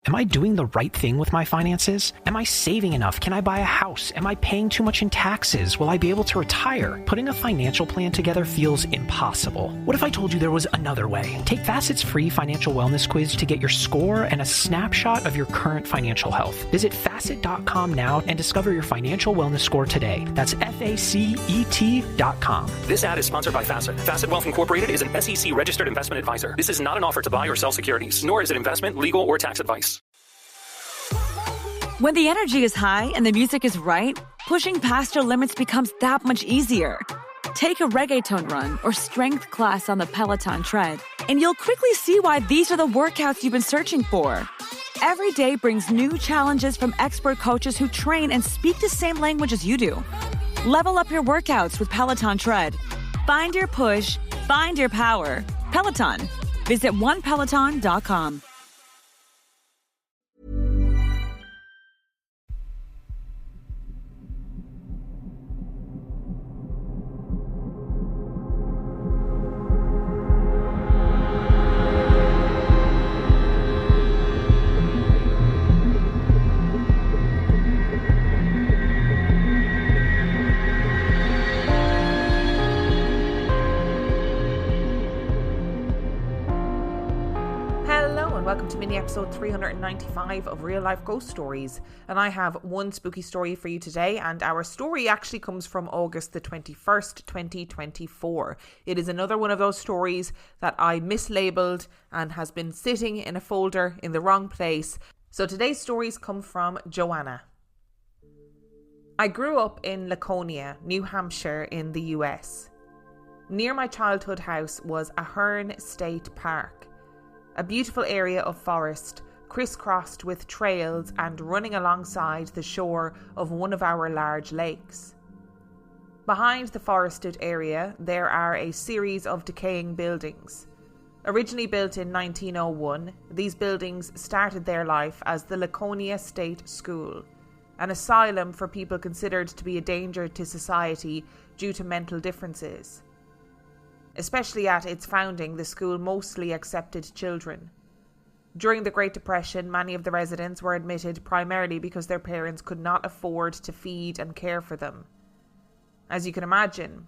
Am I doing the right thing with my finances? Am I saving enough? Can I buy a house? Am I paying too much in taxes? Will I be able to retire? Putting a financial plan together feels impossible. What if I told you there was another way? Take Facet's free financial wellness quiz to get your score and a snapshot of your current financial health. Visit Facet.com now and discover your financial wellness score today. That's FACET.com. This ad is sponsored by Facet. Facet Wealth Incorporated is an SEC registered investment advisor. This is not an offer to buy or sell securities, nor is it investment, legal, or tax advice. When the energy is high and the music is right, pushing past your limits becomes that much easier. Take a reggaeton run or strength class on the Peloton tread, and you'll quickly see why these are the workouts you've been searching for. Every day brings new challenges from expert coaches who train and speak the same language as you do. Level up your workouts with Peloton Tread. Find your push, find your power. Peloton. Visit onepeloton.com. Welcome to mini episode 395 of Real Life Ghost Stories, and I have one spooky story for you today, and our story actually comes from August the 21st, 2024. It is another one of those stories that I mislabeled and has been sitting in a folder in the wrong place. So today's stories come from Johanna. I grew up in Laconia, New Hampshire in the US. Near my childhood house was Ahern State Park. A beautiful area of forest, crisscrossed with trails and running alongside the shore of one of our large lakes. Behind the forested area, there are a series of decaying buildings. Originally built in 1901, these buildings started their life as the Laconia State School, an asylum for people considered to be a danger to society due to mental differences. Especially at its founding, the school mostly accepted children. During the Great Depression, many of the residents were admitted primarily because their parents could not afford to feed and care for them. As you can imagine,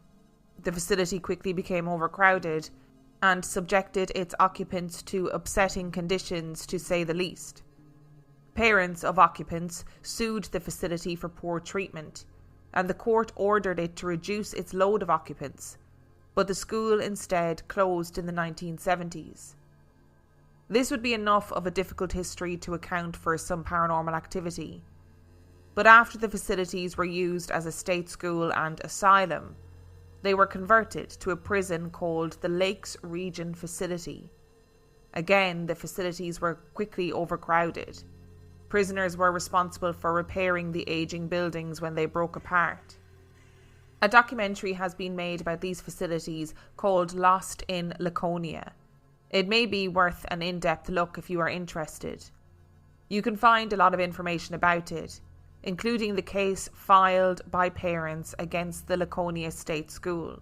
the facility quickly became overcrowded and subjected its occupants to upsetting conditions, to say the least. Parents of occupants sued the facility for poor treatment, and the court ordered it to reduce its load of occupants. But the school instead closed in the 1970s. This would be enough of a difficult history to account for some paranormal activity. But after the facilities were used as a state school and asylum, they were converted to a prison called the Lakes Region Facility. Again, the facilities were quickly overcrowded. Prisoners were responsible for repairing the aging buildings when they broke apart. A documentary has been made about these facilities called Lost in Laconia. It may be worth an in-depth look if you are interested. You can find a lot of information about it, including the case filed by parents against the Laconia State School.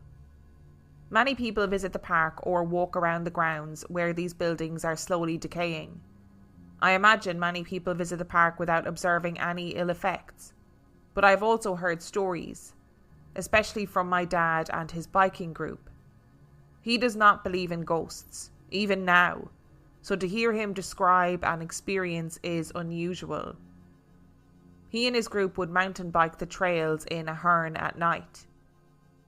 Many people visit the park or walk around the grounds where these buildings are slowly decaying. I imagine many people visit the park without observing any ill effects, but I've also heard stories, especially from my dad and his biking group. He does not believe in ghosts, even now, so to hear him describe an experience is unusual. He and his group would mountain bike the trails in Ahern at night.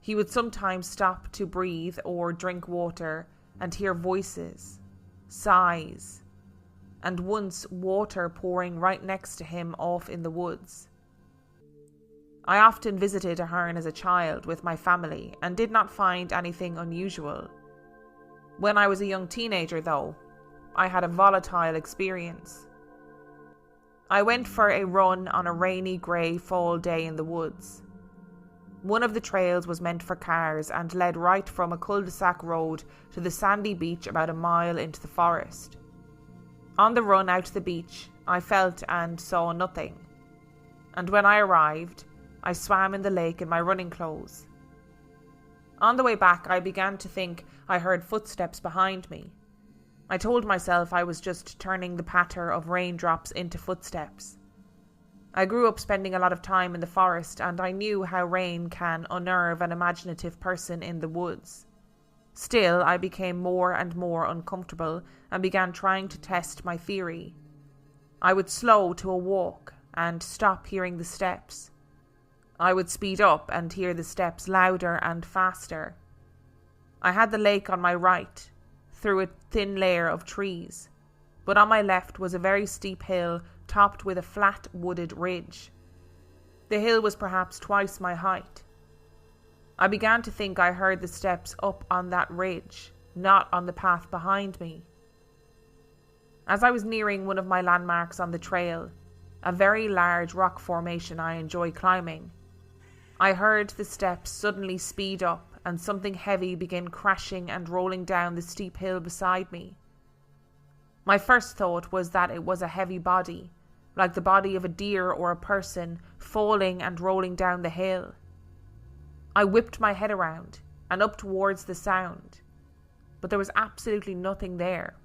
He would sometimes stop to breathe or drink water and hear voices, sighs, and once water pouring right next to him off in the woods. I often visited Ahern as a child with my family and did not find anything unusual. When I was a young teenager, though, I had a volatile experience. I went for a run on a rainy grey fall day in the woods. One of the trails was meant for cars and led right from a cul-de-sac road to the sandy beach about a mile into the forest. On the run out to the beach, I felt and saw nothing. And when I arrived, I swam in the lake in my running clothes. On the way back, I began to think I heard footsteps behind me. I told myself I was just turning the patter of raindrops into footsteps. I grew up spending a lot of time in the forest, and I knew how rain can unnerve an imaginative person in the woods. Still, I became more and more uncomfortable and began trying to test my theory. I would slow to a walk and stop hearing the steps. I would speed up and hear the steps louder and faster. I had the lake on my right, through a thin layer of trees, but on my left was a very steep hill topped with a flat wooded ridge. The hill was perhaps twice my height. I began to think I heard the steps up on that ridge, not on the path behind me. As I was nearing one of my landmarks on the trail, a very large rock formation I enjoy climbing, I heard the steps suddenly speed up and something heavy begin crashing and rolling down the steep hill beside me. My first thought was that it was a heavy body, like the body of a deer or a person, falling and rolling down the hill. I whipped my head around and up towards the sound, but there was absolutely nothing there.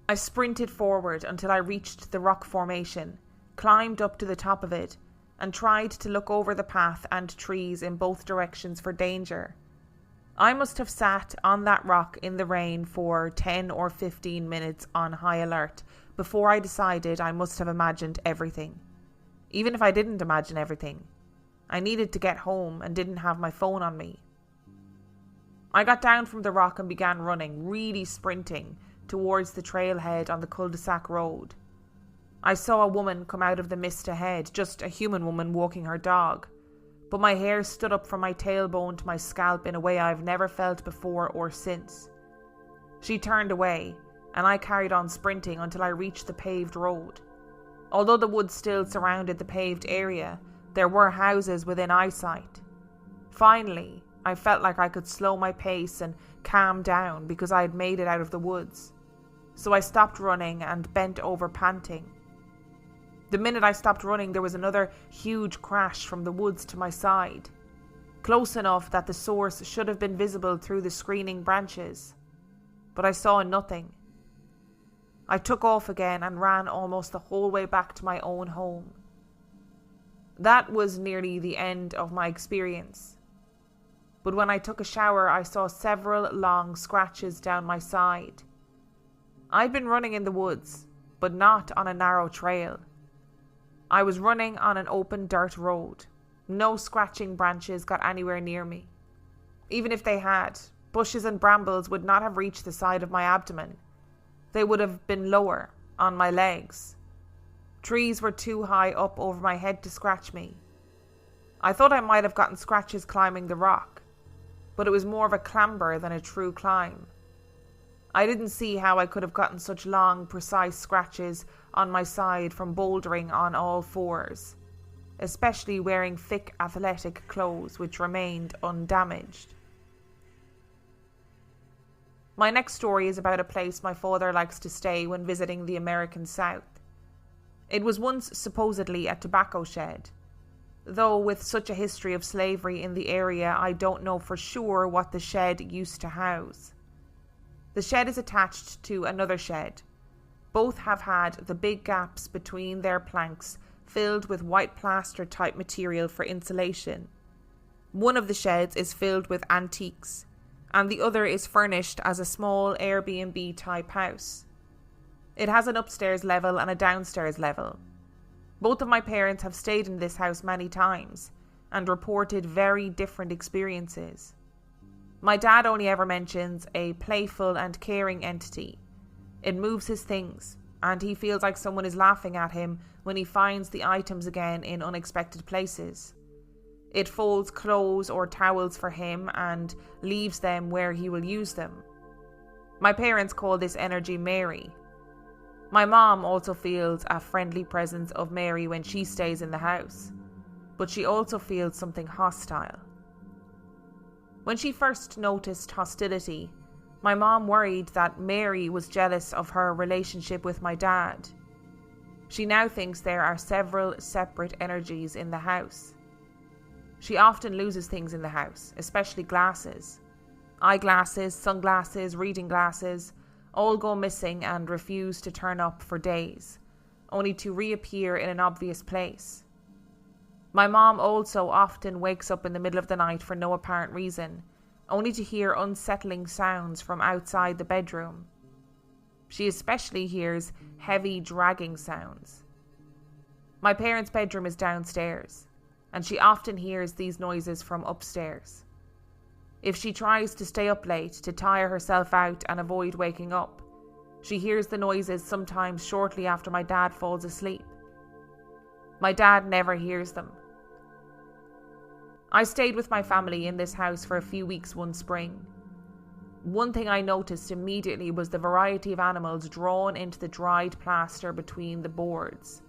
I sprinted forward until I reached the rock formation, climbed up to the top of it, and tried to look over the path and trees in both directions for danger. I must have sat on that rock in the rain for 10 or 15 minutes on high alert before I decided I must have imagined everything. Even if I didn't imagine everything, I needed to get home and didn't have my phone on me. I got down from the rock and began running, really sprinting, towards the trailhead on the cul-de-sac road. I saw a woman come out of the mist ahead, just a human woman walking her dog. But my hair stood up from my tailbone to my scalp in a way I've never felt before or since. She turned away, and I carried on sprinting until I reached the paved road. Although the woods still surrounded the paved area, there were houses within eyesight. Finally, I felt like I could slow my pace and calm down because I had made it out of the woods. So I stopped running and bent over panting. The minute I stopped running, there was another huge crash from the woods to my side, close enough that the source should have been visible through the screening branches. But I saw nothing. I took off again and ran almost the whole way back to my own home. That was nearly the end of my experience. But when I took a shower, I saw several long scratches down my side. I'd been running in the woods, but not on a narrow trail. I was running on an open dirt road. No scratching branches got anywhere near me. Even if they had, bushes and brambles would not have reached the side of my abdomen. They would have been lower, on my legs. Trees were too high up over my head to scratch me. I thought I might have gotten scratches climbing the rock, but it was more of a clamber than a true climb. I didn't see how I could have gotten such long, precise scratches on my side from bouldering on all fours, especially wearing thick athletic clothes which remained undamaged. My next story is about a place my father likes to stay when visiting the American South. It was once supposedly a tobacco shed, though with such a history of slavery in the area, I don't know for sure what the shed used to house. The shed is attached to another shed. Both have had the big gaps between their planks filled with white plaster type material for insulation. One of the sheds is filled with antiques, and the other is furnished as a small Airbnb type house. It has an upstairs level and a downstairs level. Both of my parents have stayed in this house many times and reported very different experiences. My dad only ever mentions a playful and caring entity. It moves his things, and he feels like someone is laughing at him when he finds the items again in unexpected places. It folds clothes or towels for him and leaves them where he will use them. My parents call this energy Mary. My mom also feels a friendly presence of Mary when she stays in the house, but she also feels something hostile. When she first noticed hostility, my mom worried that Mary was jealous of her relationship with my dad. She now thinks there are several separate energies in the house. She often loses things in the house, especially glasses. Eyeglasses, sunglasses, reading glasses, all go missing and refuse to turn up for days, only to reappear in an obvious place. My mom also often wakes up in the middle of the night for no apparent reason, only to hear unsettling sounds from outside the bedroom. She especially hears heavy dragging sounds. My parents' bedroom is downstairs, and she often hears these noises from upstairs. If she tries to stay up late to tire herself out and avoid waking up, she hears the noises sometimes shortly after my dad falls asleep. My dad never hears them. I stayed with my family in this house for a few weeks one spring. One thing I noticed immediately was the variety of animals drawn into the dried plaster between the boards.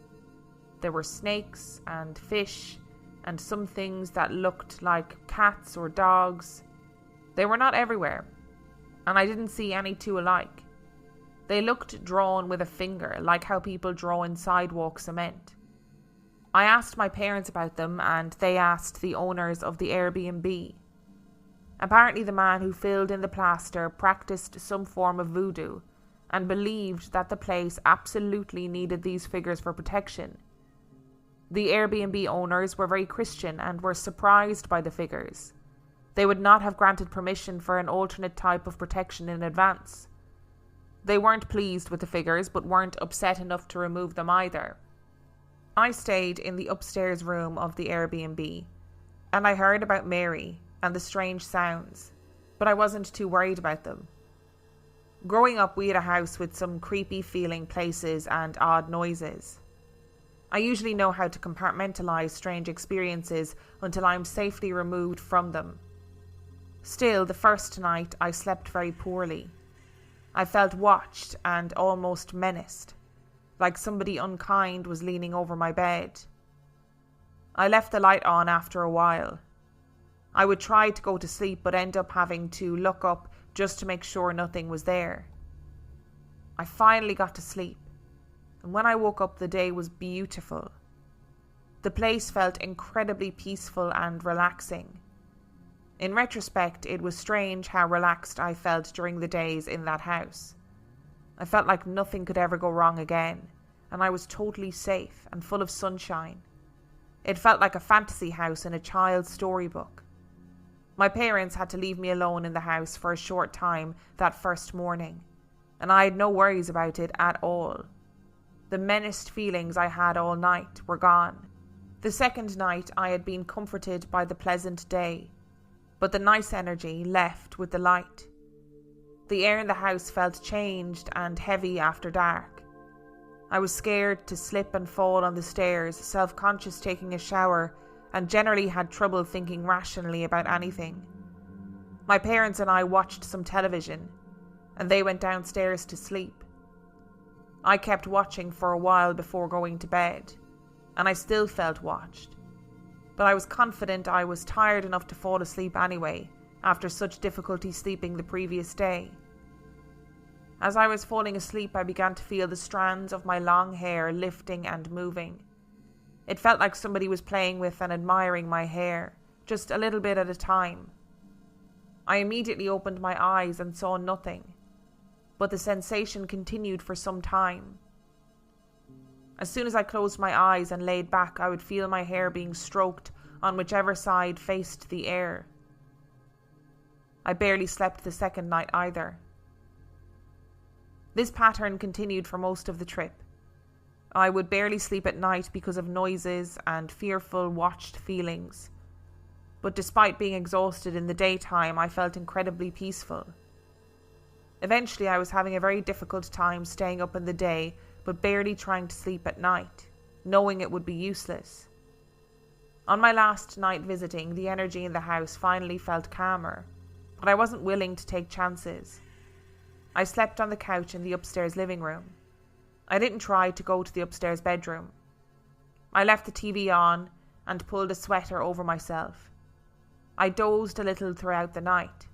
There were snakes and fish and some things that looked like cats or dogs. They were not everywhere, and I didn't see any two alike. They looked drawn with a finger, like how people draw in sidewalk cement. I asked my parents about them, and they asked the owners of the Airbnb. Apparently the man who filled in the plaster practiced some form of voodoo and believed that the place absolutely needed these figures for protection. The Airbnb owners were very Christian and were surprised by the figures. They would not have granted permission for an alternate type of protection in advance. They weren't pleased with the figures, but weren't upset enough to remove them either. I stayed in the upstairs room of the Airbnb, and I heard about Mary and the strange sounds, but I wasn't too worried about them. Growing up, we had a house with some creepy feeling places and odd noises. I usually know how to compartmentalize strange experiences until I'm safely removed from them. Still, the first night I slept very poorly. I felt watched and almost menaced, like somebody unkind was leaning over my bed. I left the light on after a while. I would try to go to sleep but end up having to look up just to make sure nothing was there. I finally got to sleep, and when I woke up the day was beautiful. The place felt incredibly peaceful and relaxing. In retrospect, it was strange how relaxed I felt during the days in that house. I felt like nothing could ever go wrong again, and I was totally safe and full of sunshine. It felt like a fantasy house in a child's storybook. My parents had to leave me alone in the house for a short time that first morning, and I had no worries about it at all. The menaced feelings I had all night were gone. The second night I had been comforted by the pleasant day, but the nice energy left with the light. The air in the house felt changed and heavy after dark. I was scared to slip and fall on the stairs, self-conscious taking a shower, and generally had trouble thinking rationally about anything. My parents and I watched some television, and they went downstairs to sleep. I kept watching for a while before going to bed, and I still felt watched. But I was confident I was tired enough to fall asleep anyway, after such difficulty sleeping the previous day. As I was falling asleep, I began to feel the strands of my long hair lifting and moving. It felt like somebody was playing with and admiring my hair, just a little bit at a time. I immediately opened my eyes and saw nothing, but the sensation continued for some time. As soon as I closed my eyes and laid back, I would feel my hair being stroked on whichever side faced the air. I barely slept the second night either. This pattern continued for most of the trip. I would barely sleep at night because of noises and fearful watched feelings. But despite being exhausted in the daytime, I felt incredibly peaceful. Eventually, I was having a very difficult time staying up in the day, but barely trying to sleep at night, knowing it would be useless. On my last night visiting, the energy in the house finally felt calmer, but I wasn't willing to take chances. I slept on the couch in the upstairs living room. I didn't try to go to the upstairs bedroom. I left the TV on and pulled a sweater over myself. I dozed a little throughout the night.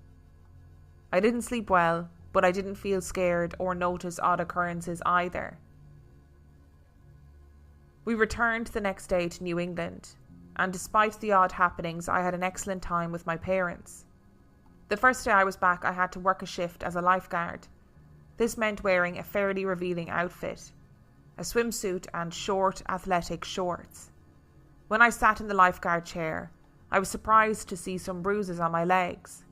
I didn't sleep well, but I didn't feel scared or notice odd occurrences either. We returned the next day to New England, and despite the odd happenings, I had an excellent time with my parents. The first day I was back, I had to work a shift as a lifeguard. This meant wearing a fairly revealing outfit, a swimsuit and short athletic shorts. When I sat in the lifeguard chair, I was surprised to see some bruises on my legs.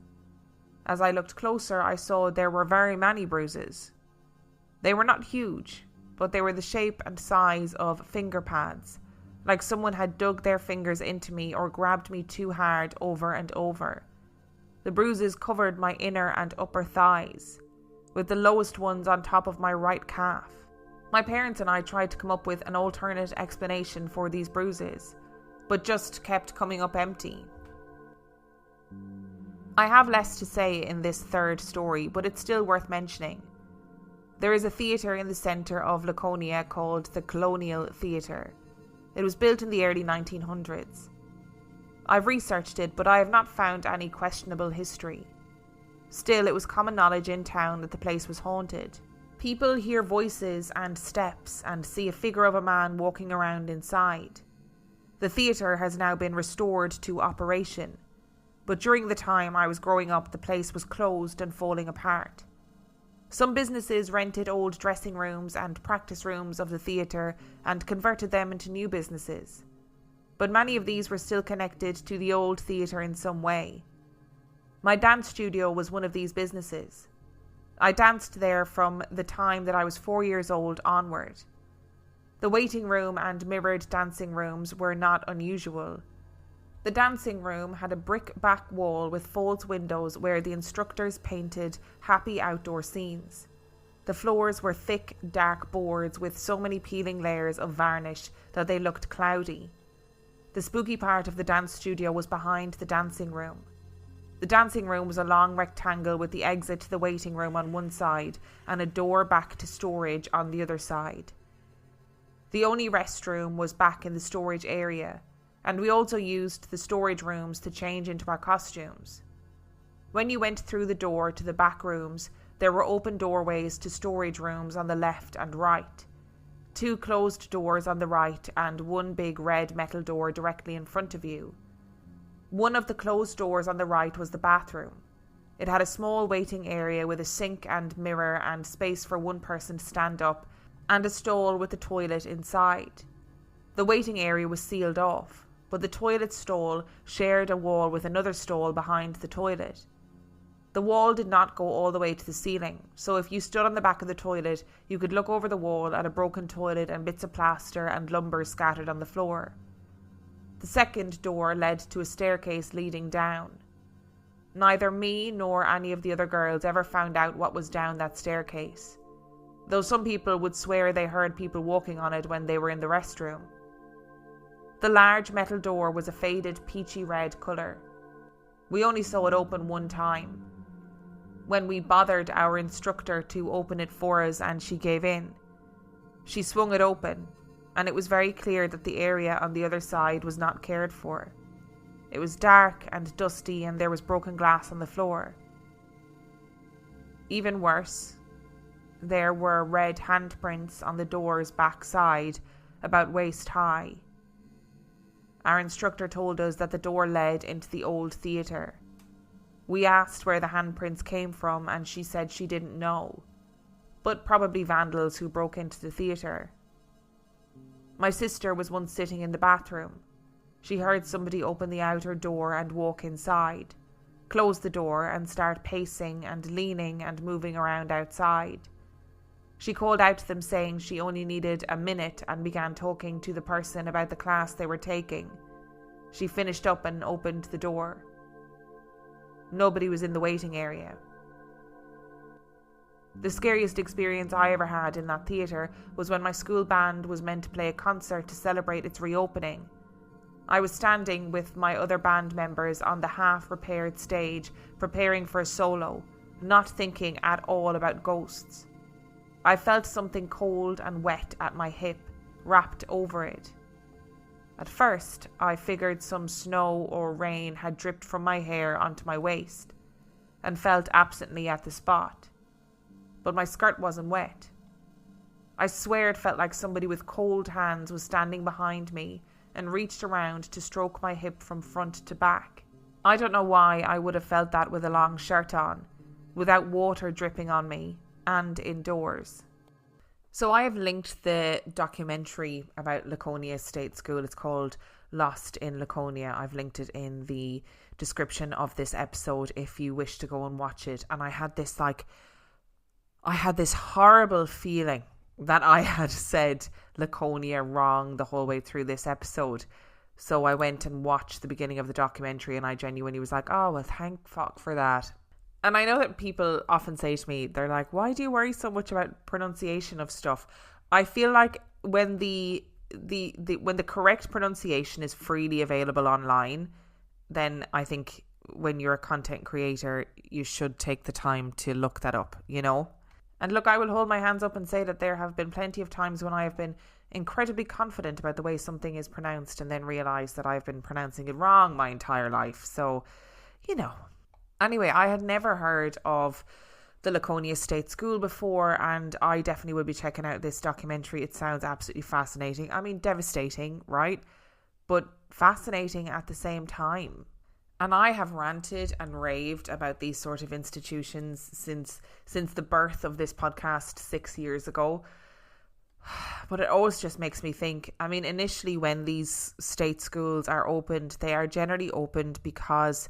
As I looked closer, I saw there were very many bruises. They were not huge, but they were the shape and size of finger pads, like someone had dug their fingers into me or grabbed me too hard over and over. The bruises covered my inner and upper thighs, with the lowest ones on top of my right calf. My parents and I tried to come up with an alternate explanation for these bruises, but just kept coming up empty. I have less to say in this third story, but it's still worth mentioning. There is a theatre in the centre of Laconia called the Colonial Theatre. It was built in the early 1900s. I've researched it, but I have not found any questionable history. Still, it was common knowledge in town that the place was haunted. People hear voices and steps and see a figure of a man walking around inside. The theatre has now been restored to operation, but during the time I was growing up, the place was closed and falling apart. Some businesses rented old dressing rooms and practice rooms of the theatre and converted them into new businesses, but many of these were still connected to the old theatre in some way. My dance studio was one of these businesses. I danced there from the time that I was 4 years old onward. The waiting room and mirrored dancing rooms were not unusual. The dancing room had a brick back wall with false windows where the instructors painted happy outdoor scenes. The floors were thick, dark boards with so many peeling layers of varnish that they looked cloudy. The spooky part of the dance studio was behind the dancing room. The dancing room was a long rectangle with the exit to the waiting room on one side and a door back to storage on the other side. The only restroom was back in the storage area, and we also used the storage rooms to change into our costumes. When you went through the door to the back rooms, there were open doorways to storage rooms on the left and right. 2 closed doors on the right and 1 big red metal door directly in front of you. One of the closed doors on the right was the bathroom. It had a small waiting area with a sink and mirror and space for one person to stand up, and a stall with the toilet inside. The waiting area was sealed off, but the toilet stall shared a wall with another stall behind the toilet. The wall did not go all the way to the ceiling, so if you stood on the back of the toilet, you could look over the wall at a broken toilet and bits of plaster and lumber scattered on the floor. The second door led to a staircase leading down. Neither me nor any of the other girls ever found out what was down that staircase, though some people would swear they heard people walking on it when they were in the restroom. The large metal door was a faded peachy red colour. We only saw it open one time, when we bothered our instructor to open it for us and she gave in. She swung it open, and it was very clear that the area on the other side was not cared for. It was dark and dusty and there was broken glass on the floor. Even worse, there were red handprints on the door's back side, about waist high. Our instructor told us that the door led into the old theatre. We asked where the handprints came from and she said she didn't know, but probably vandals who broke into the theatre. My sister was once sitting in the bathroom. She heard somebody open the outer door and walk inside, close the door and start pacing and leaning and moving around outside. She called out to them saying she only needed a minute and began talking to the person about the class they were taking. She finished up and opened the door. Nobody was in the waiting area. The scariest experience I ever had in that theatre was when my school band was meant to play a concert to celebrate its reopening. I was standing with my other band members on the half-repaired stage, preparing for a solo, not thinking at all about ghosts. I felt something cold and wet at my hip, wrapped over it. At first, I figured some snow or rain had dripped from my hair onto my waist, and felt absently at the spot. But my skirt wasn't wet. I swear it felt like somebody with cold hands was standing behind me and reached around to stroke my hip from front to back. I don't know why I would have felt that with a long shirt on, without water dripping on me, and indoors. So I have linked the documentary about Laconia State School. It's called Lost in Laconia. I've linked it in the description of this episode if you wish to go and watch it. And I had this horrible feeling that I had said Laconia wrong the whole way through this episode. So I went and watched the beginning of the documentary and I genuinely was like, oh, well, thank fuck for that. And I know that people often say to me, they're like, why do you worry so much about pronunciation of stuff? I feel like when the correct pronunciation is freely available online, then I think when you're a content creator, you should take the time to look that up, you know? And look, I will hold my hands up and say that there have been plenty of times when I have been incredibly confident about the way something is pronounced and then realised that I've been pronouncing it wrong my entire life. So, you know. Anyway, I had never heard of the Laconia State School before, and I definitely will be checking out this documentary. It sounds absolutely fascinating. I mean, devastating, right? But fascinating at the same time. And I have ranted and raved about these sort of institutions since the birth of this podcast 6 years ago. But it always just makes me think, I mean, initially when these state schools are opened, they are generally opened because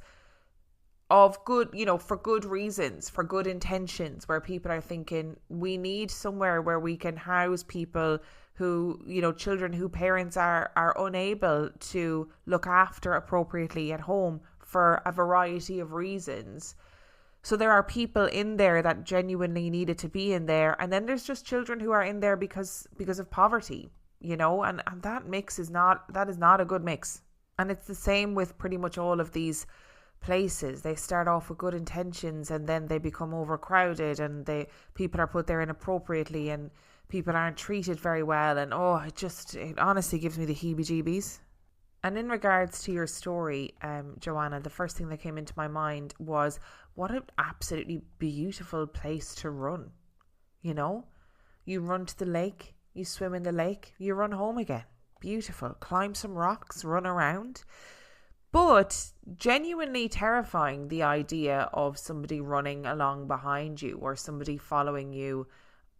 of good, you know, for good reasons, for good intentions, where people are thinking we need somewhere where we can house people who, you know, children who parents are unable to look after appropriately at home for a variety of reasons. So there are people in there that genuinely needed to be in there. And then there's just children who are in there because of poverty, you know, and that mix is not a good mix. And it's the same with pretty much all of these places. They start off with good intentions and then they become overcrowded and people are put there inappropriately and people aren't treated very well. And it honestly gives me the heebie-jeebies. And in regards to your story, Johanna, the first thing that came into my mind was what an absolutely beautiful place to run. You know, you run to the lake, you swim in the lake, you run home again. Beautiful. Climb some rocks, run around. But genuinely terrifying, the idea of somebody running along behind you or somebody following you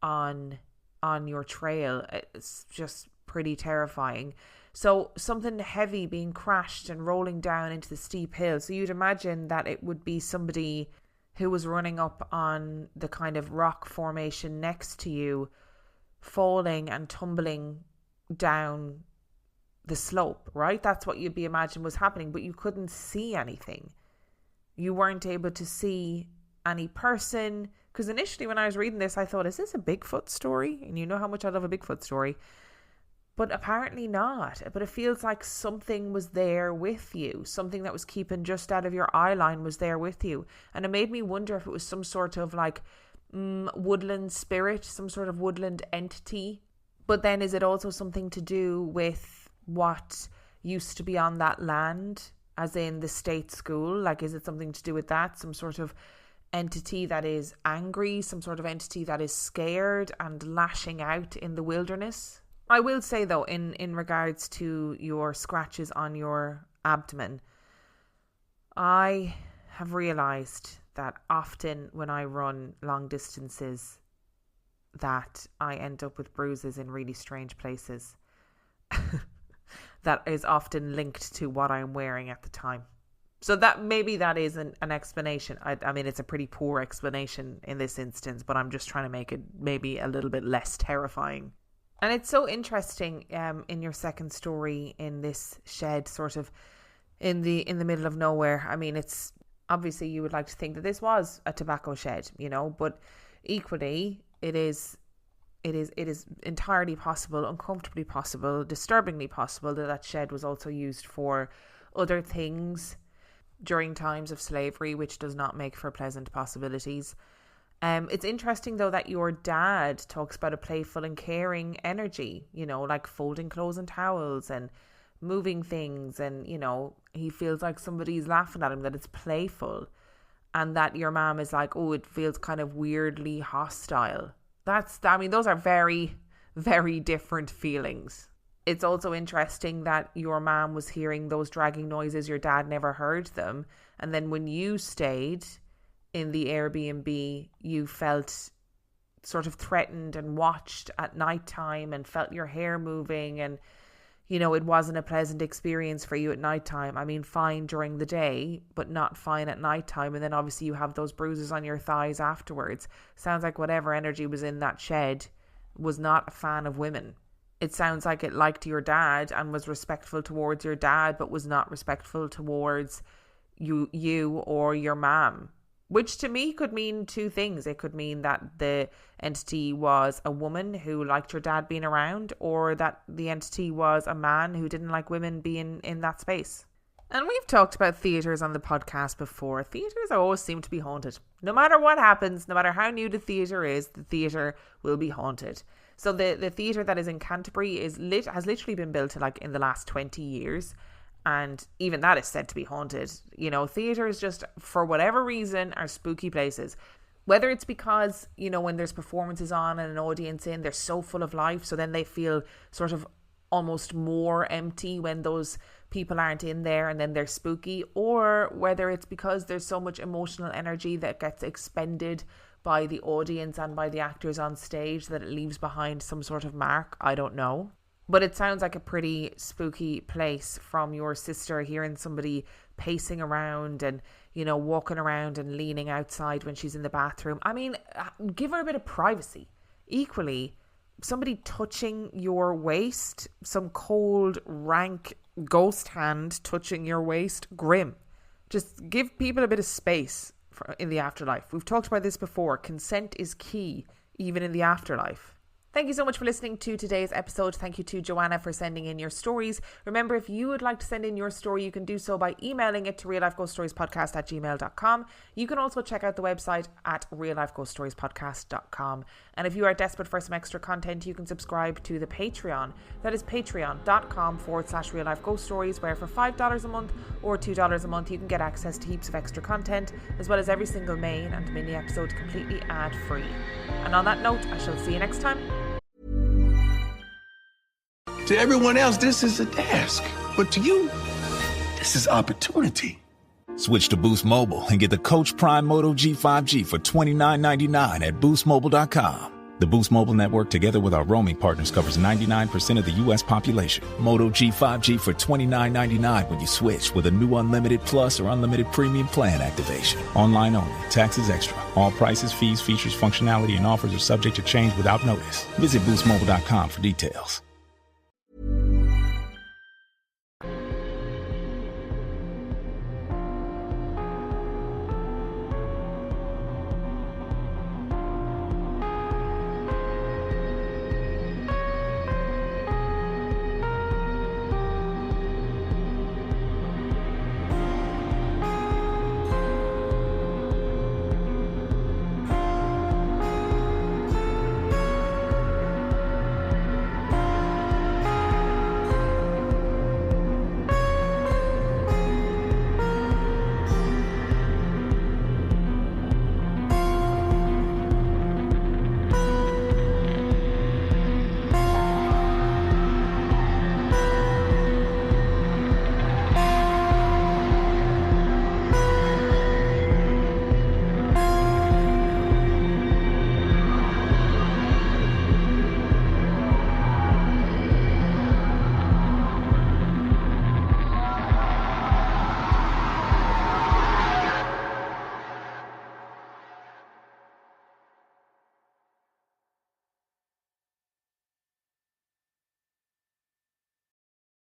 on your trail. It's just pretty terrifying. So something heavy being crashed and rolling down into the steep hill. So you'd imagine that it would be somebody who was running up on the kind of rock formation next to you, falling and tumbling down the slope, right? That's what you'd be imagining was happening, but you couldn't see anything. You weren't able to see any person, because initially when I was reading this, I thought, is this a Bigfoot story? And you know how much I love a Bigfoot story. But apparently not. But it feels like something was there with you. Something that was keeping just out of your eye line was there with you. And it made me wonder if it was some sort of like woodland spirit, some sort of woodland entity. But then is it also something to do with what used to be on that land, as in the state school? Like, is it something to do with that? Some sort of entity that is angry, some sort of entity that is scared and lashing out in the wilderness? I will say though, in regards to your scratches on your abdomen, I have realised that often when I run long distances that I end up with bruises in really strange places. That is often linked to what I'm wearing at the time. So that maybe that is an explanation. I mean, it's a pretty poor explanation in this instance, but I'm just trying to make it maybe a little bit less terrifying. And it's so interesting in your second story, in this shed sort of in the middle of nowhere. I mean, it's obviously you would like to think that this was a tobacco shed, you know, but equally it is entirely possible, uncomfortably possible, disturbingly possible that shed was also used for other things during times of slavery, which does not make for pleasant possibilities. It's interesting though that your dad talks about a playful and caring energy, you know, like folding clothes and towels and moving things, and you know, he feels like somebody's laughing at him, that it's playful, and that your mom is like, oh, it feels kind of weirdly hostile. Those are very, very different feelings. It's also interesting that your mom was hearing those dragging noises, your dad never heard them, and then when you stayed in the Airbnb, you felt sort of threatened and watched at nighttime and felt your hair moving and, you know, it wasn't a pleasant experience for you at nighttime. I mean, fine during the day, but not fine at nighttime. And then obviously you have those bruises on your thighs afterwards. Sounds like whatever energy was in that shed was not a fan of women. It sounds like it liked your dad and was respectful towards your dad, but was not respectful towards you or your mom. Which to me could mean two things. It could mean that the entity was a woman who liked your dad being around, or that the entity was a man who didn't like women being in that space. And we've talked about theatres on the podcast before. Theatres always seem to be haunted. No matter what happens, no matter how new the theatre is, the theatre will be haunted. So the theatre that is in Canterbury has literally been built like in the last 20 years. And even that is said to be haunted. You know, theatres just, for whatever reason, are spooky places. Whether it's because, you know, when there's performances on and an audience in, they're so full of life, so then they feel sort of almost more empty when those people aren't in there, and then they're spooky. Or whether it's because there's so much emotional energy that gets expended by the audience and by the actors on stage that it leaves behind some sort of mark. I don't know. But it sounds like a pretty spooky place from your sister, hearing somebody pacing around and, you know, walking around and leaning outside when she's in the bathroom. I mean, give her a bit of privacy. Equally, somebody touching your waist, some cold, rank ghost hand touching your waist, grim. Just give people a bit of space in the afterlife. We've talked about this before. Consent is key, even in the afterlife. Thank you so much for listening to today's episode. Thank you to Johanna for sending in your stories. Remember, if you would like to send in your story, you can do so by emailing it to reallifeghoststoriespodcast@gmail.com. You can also check out the website at reallifeghoststoriespodcast.com. And if you are desperate for some extra content, you can subscribe to the Patreon. That is patreon.com/reallifeghoststories, where for $5 a month or $2 a month, you can get access to heaps of extra content, as well as every single main and mini episode completely ad-free. And on that note, I shall see you next time. To everyone else, this is a task. But to you, this is opportunity. Switch to Boost Mobile and get the Coach Prime Moto G5G for $29.99 at boostmobile.com. The Boost Mobile network, together with our roaming partners, covers 99% of the U.S. population. Moto G5G for $29.99 when you switch with a new Unlimited Plus or Unlimited Premium plan activation. Online only. Taxes extra. All prices, fees, features, functionality, and offers are subject to change without notice. Visit boostmobile.com for details.